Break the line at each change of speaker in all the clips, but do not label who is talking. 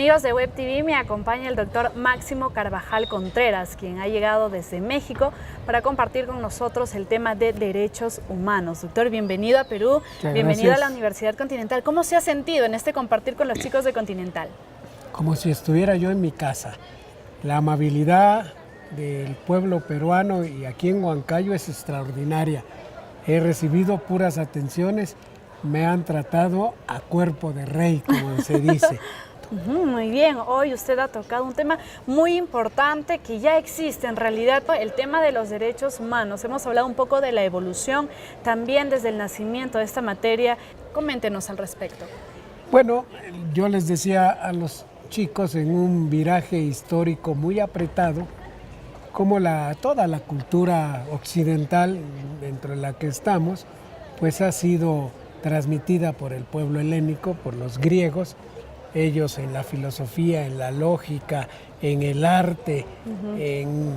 Amigos de Web TV, me acompaña el doctor Máximo Carvajal Contreras, quien ha llegado desde México para compartir con nosotros el tema de derechos humanos. Doctor, bienvenido a Perú, bienvenido a la Universidad Continental. ¿Cómo se ha sentido en este compartir con los chicos de Continental?
Como si estuviera yo en mi casa. La amabilidad del pueblo peruano y aquí en Huancayo es extraordinaria. He recibido puras atenciones, me han tratado a cuerpo de rey, como se dice.
Muy bien, hoy usted ha tocado un tema muy importante que ya existe en realidad, el tema de los derechos humanos. Hemos hablado un poco de la evolución, también desde el nacimiento de esta materia. Coméntenos al respecto.
Bueno, yo les decía a los chicos en un viraje histórico muy apretado, como toda la cultura occidental dentro de la que estamos, pues ha sido transmitida por el pueblo helénico, por los griegos. Ellos en la filosofía, en la lógica, en el arte, en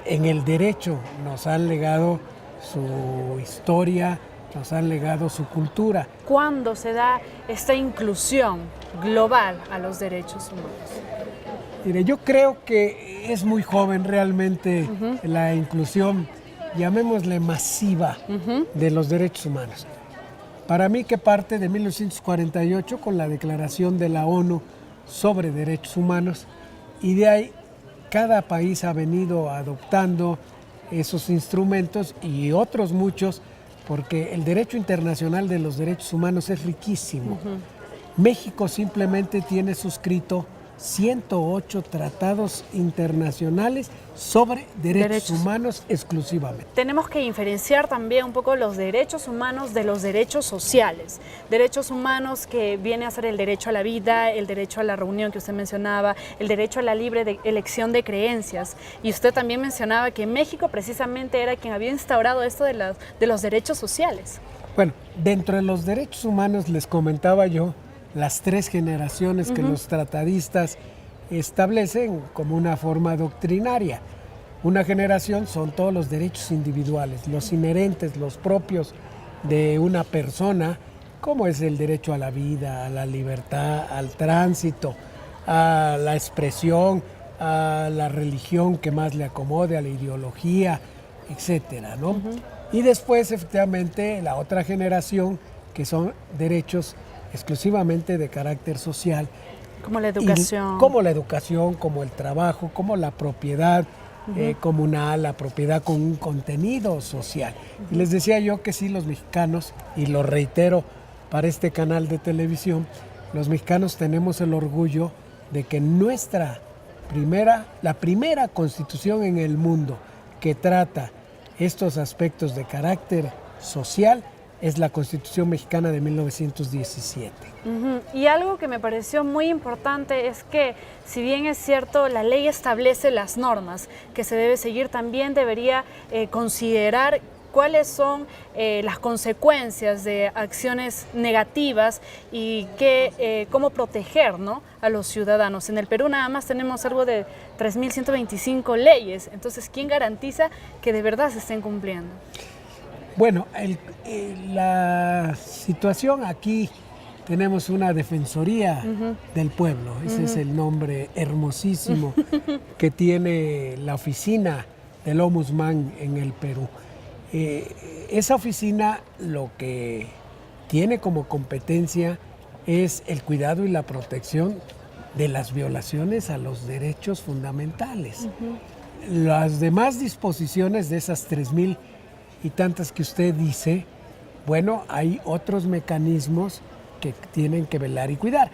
el derecho nos han legado su historia, nos han legado su cultura.
¿Cuándo se da esta inclusión global a los derechos humanos?
Mire, yo creo que es muy joven realmente la inclusión, llamémosle masiva, de los derechos humanos. Para mí que parte de 1948 con la Declaración de la ONU sobre Derechos Humanos, y de ahí cada país ha venido adoptando esos instrumentos y otros muchos, porque el derecho internacional de los derechos humanos es riquísimo. México simplemente tiene suscrito 108 tratados internacionales sobre derechos humanos exclusivamente.
Tenemos que diferenciar también un poco los derechos humanos de los derechos sociales. Derechos humanos que viene a ser el derecho a la vida, el derecho a la reunión que usted mencionaba, el derecho a la libre elección de creencias. Y usted también mencionaba que México precisamente era quien había instaurado esto de los derechos sociales.
Bueno, dentro de los derechos humanos les comentaba yo las 3 generaciones que los tratadistas establecen como una forma doctrinaria. Una generación son todos los derechos individuales, los inherentes, los propios de una persona, como es el derecho a la vida, a la libertad, al tránsito, a la expresión, a la religión que más le acomode, a la ideología, etcétera, ¿no? Y después, efectivamente, la otra generación, que son derechos exclusivamente de carácter social.
Como la educación.
Como la educación, como el trabajo, como la propiedad comunal, la propiedad con un contenido social. Y les decía yo que sí, los mexicanos, y lo reitero para este canal de televisión, los mexicanos tenemos el orgullo de que la primera constitución en el mundo que trata estos aspectos de carácter social es la Constitución Mexicana de 1917.
Y algo que me pareció muy importante es que, si bien es cierto, la ley establece las normas que se debe seguir, también debería considerar cuáles son las consecuencias de acciones negativas y cómo proteger, ¿no?, a los ciudadanos. En el Perú nada más tenemos algo de 3.125 leyes, entonces, ¿quién garantiza que de verdad se estén cumpliendo?
Bueno, la situación aquí, tenemos una Defensoría del Pueblo, ese es el nombre hermosísimo que tiene la oficina del Ombudsman en el Perú. Esa oficina lo que tiene como competencia es el cuidado y la protección de las violaciones a los derechos fundamentales. Las demás disposiciones de esas 3.000 y tantas que usted dice, bueno, hay otros mecanismos que tienen que velar y cuidar.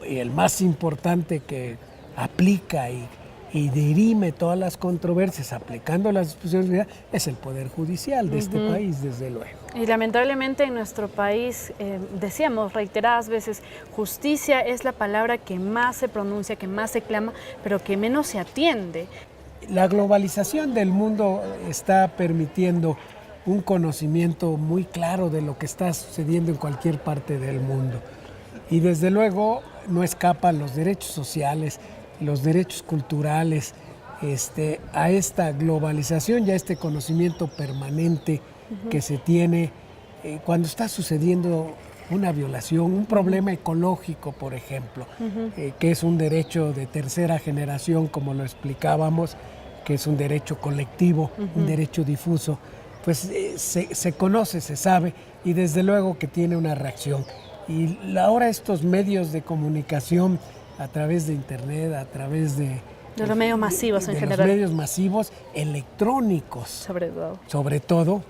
El más importante que aplica y dirime todas las controversias aplicando las disposiciones es el Poder Judicial de este país, desde luego.
Y lamentablemente en nuestro país, decíamos reiteradas veces, justicia es la palabra que más se pronuncia, que más se clama, pero que menos se atiende.
La globalización del mundo está permitiendo un conocimiento muy claro de lo que está sucediendo en cualquier parte del mundo. Y desde luego no escapan los derechos sociales, los derechos culturales, a esta globalización y a este conocimiento permanente que se tiene cuando está sucediendo una violación, un problema ecológico, por ejemplo, que es un derecho de tercera generación, como lo explicábamos, que es un derecho colectivo, un derecho difuso, pues se conoce, se sabe, y desde luego que tiene una reacción. Y ahora estos medios de comunicación a través de internet, a través de
los medios masivos en general.
Los medios masivos electrónicos, sobre todo,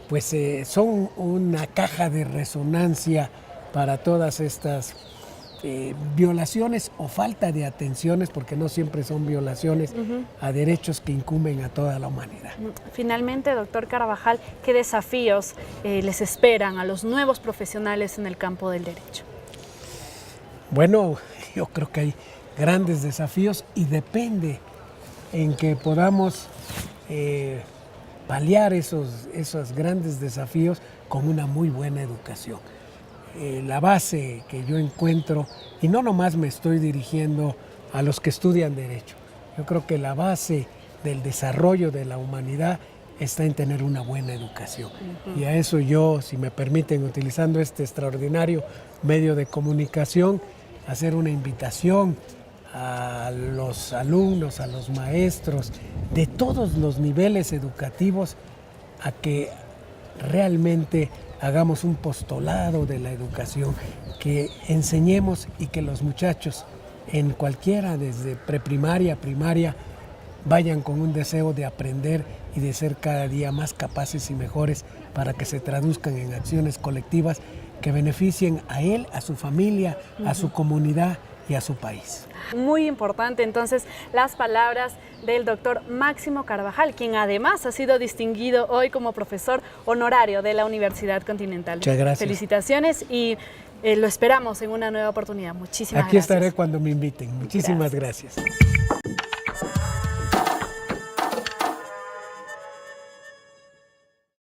pues son una caja de resonancia para todas estas violaciones o falta de atenciones, porque no siempre son violaciones a derechos que incumben a toda la humanidad.
Finalmente, doctor Carvajal, ¿qué desafíos les esperan a los nuevos profesionales en el campo del derecho?
Bueno, yo creo que hay grandes desafíos y depende en que podamos paliar esos grandes desafíos con una muy buena educación. La base que yo encuentro, y no nomás me estoy dirigiendo a los que estudian Derecho, yo creo que la base del desarrollo de la humanidad está en tener una buena educación. Y a eso yo, si me permiten, utilizando este extraordinario medio de comunicación, hacer una invitación a los alumnos, a los maestros de todos los niveles educativos a que realmente hagamos un postulado de la educación, que enseñemos y que los muchachos en cualquiera, desde preprimaria, primaria, vayan con un deseo de aprender y de ser cada día más capaces y mejores para que se traduzcan en acciones colectivas que beneficien a él, a su familia, a su comunidad y a su país.
Muy importante entonces las palabras del doctor Máximo Carvajal, quien además ha sido distinguido hoy como profesor honorario de la Universidad Continental.
Muchas gracias.
Felicitaciones y lo esperamos en una nueva oportunidad. Muchísimas gracias.
Aquí estaré cuando me inviten. Muchísimas gracias.